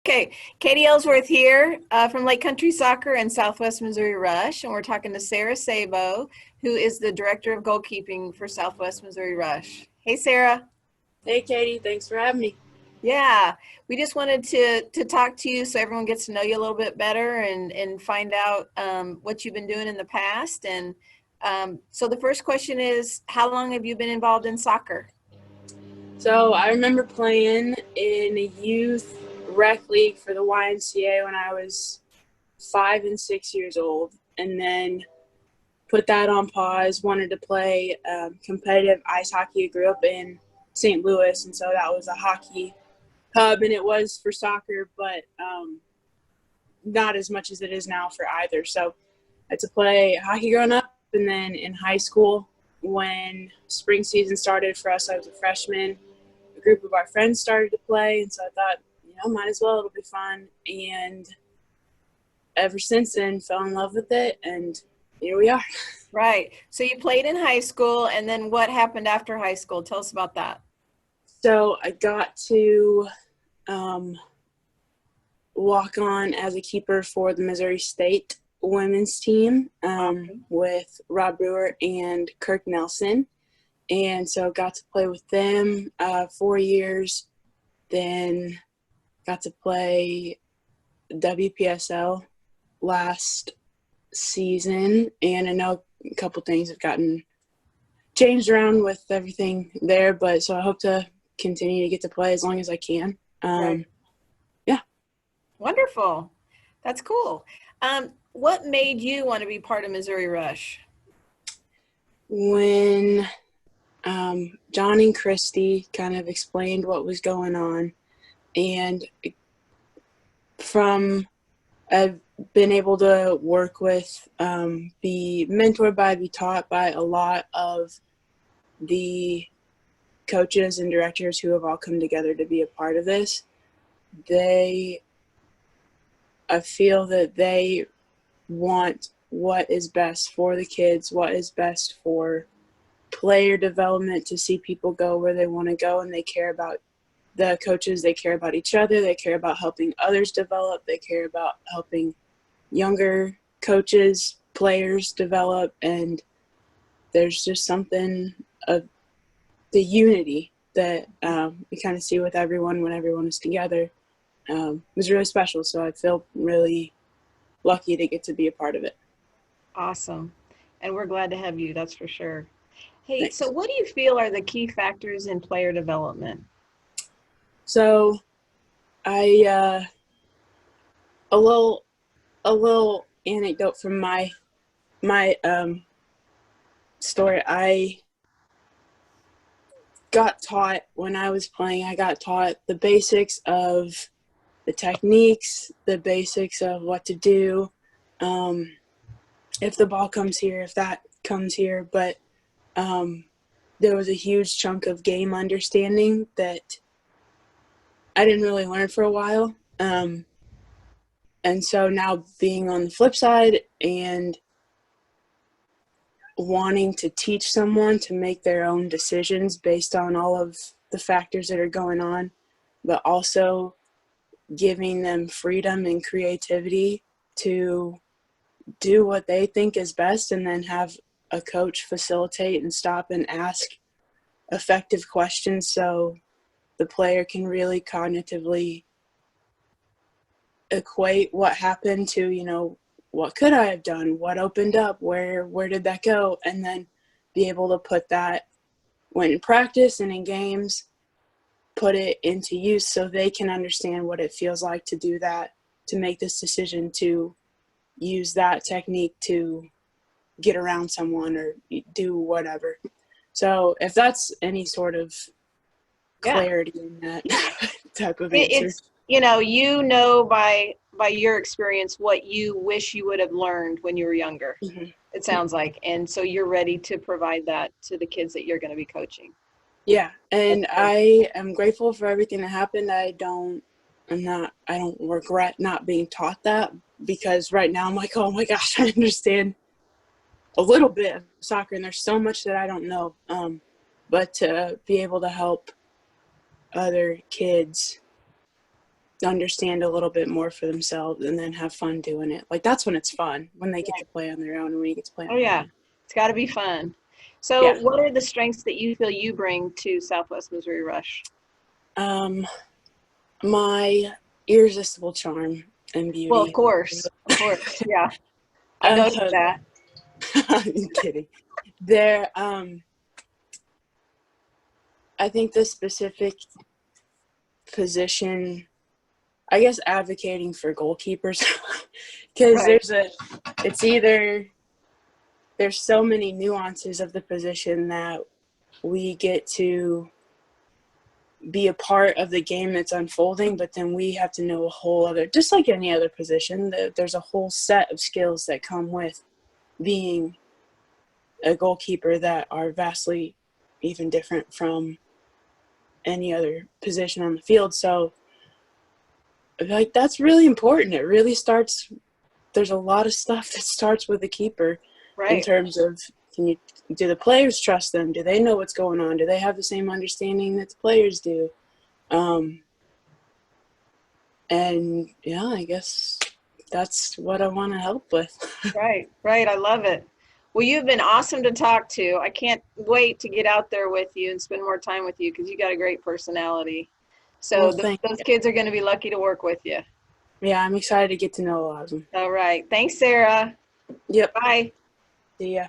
Okay, Katie Ellsworth here from Lake Country Soccer and Southwest Missouri Rush, and we're talking to Sarah Sabo, who is the Director of Goalkeeping for Southwest Missouri Rush. Hey, Sarah. Hey, Katie, thanks for having me. Yeah, we just wanted to talk to you so everyone gets to know you a little bit better and find out what you've been doing in the past. And so the first question is, how long have you been involved in soccer? So I remember playing in a youth rec league for the YMCA when I was 5 and 6 years old, and then put that on pause. Wanted to play competitive ice hockey. I grew up in St. Louis, and so that was a hockey hub, and it was for soccer, but not as much as it is now for either. So I had to play hockey growing up, and then in high school, when spring season started for us, I was a freshman. A group of our friends started to play, and so I thought, might as well, it'll be fun. And ever since then, fell in love with it, and here we are. Right. So you played in high school, and then what happened after high school? Tell us about that. So I got to walk on as a keeper for the Missouri State women's team Awesome. with Rob Brewer and Kirk Nelson. And so got to play with them 4 years, then got to play WPSL last season, and I know a couple things have gotten changed around with everything there, but so I hope to continue to get to play as long as I can. Right. Yeah. Wonderful. That's cool. What made you want to be part of Missouri Rush? When John and Christy kind of explained what was going on, and from I've been able to work with, be mentored by, be taught by a lot of the coaches and directors who have all come together to be a part of this. They, I feel that they want what is best for the kids, what is best for player development, to see people go where they want to go, and they care about the coaches, they care about each other, they care about helping others develop, they care about helping younger coaches, players develop, and there's just something of the unity that we kind of see with everyone when everyone is together. Was really special, so I feel really lucky to get to be a part of it. Awesome. And we're glad to have you, that's for sure. Hey, so Thanks. what do you feel are the key factors in player development? So I a little anecdote from my story. I got taught when I was playing. I got taught the basics of the techniques, the basics of what to do. Um, if the ball comes here, if that comes here, but um, there was a huge chunk of game understanding that I didn't really learn for a while. And so now being on the flip side and wanting to teach someone to make their own decisions based on all of the factors that are going on, but also giving them freedom and creativity to do what they think is best, and then have a coach facilitate and stop and ask effective questions so the player can really cognitively equate what happened to, what could I have done, what opened up, where did that go, and then be able to put that, when in practice and in games, put it into use so they can understand what it feels like to do that, to make this decision, to use that technique to get around someone or do whatever. So if that's any sort of Yeah. clarity in that type of It, answer. it's, you know by your experience what you wish you would have learned when you were younger. Mhm. It sounds like. And so you're ready to provide that to the kids that you're going to be coaching. Yeah, That's and cool. I am grateful for everything that happened. I don't regret not being taught that, because right now I'm like, oh my gosh, I understand a little bit of soccer, and there's so much that I don't know. But to be able to help other kids understand a little bit more for themselves and then have fun doing it. Like that's when it's fun, when they get to play on their own and when you get to play Oh on your yeah, own. it's got to be fun. So Yeah. what are the strengths that you feel you bring to Southwest Missouri Rush? My irresistible charm and Well, beauty. of course, yeah. I've Uh, noticed that. I'm kidding. There, I think the specific position, I guess, advocating for goalkeepers, because Right, it's either there's so many nuances of the position that we get to be a part of the game that's unfolding, but then we have to know a whole other, just like any other position, there's a whole set of skills that come with being a goalkeeper that are vastly even different from any other position on the field. So like that's really important. It really starts, there's a lot of stuff that starts with the keeper in right. terms of do the players trust them? Do they know what's going on? Do they have the same understanding that the players do? And yeah, I guess that's what I want to help with. Right, right. I love it. Well, you've been awesome to talk to. I can't wait to get out there with you and spend more time with you because you got a great personality. Well, So thank those you. kids are going to be lucky to work with you. Yeah, I'm excited to get to know a lot of them. All right. Thanks, Sarah. Yep. Bye. See ya.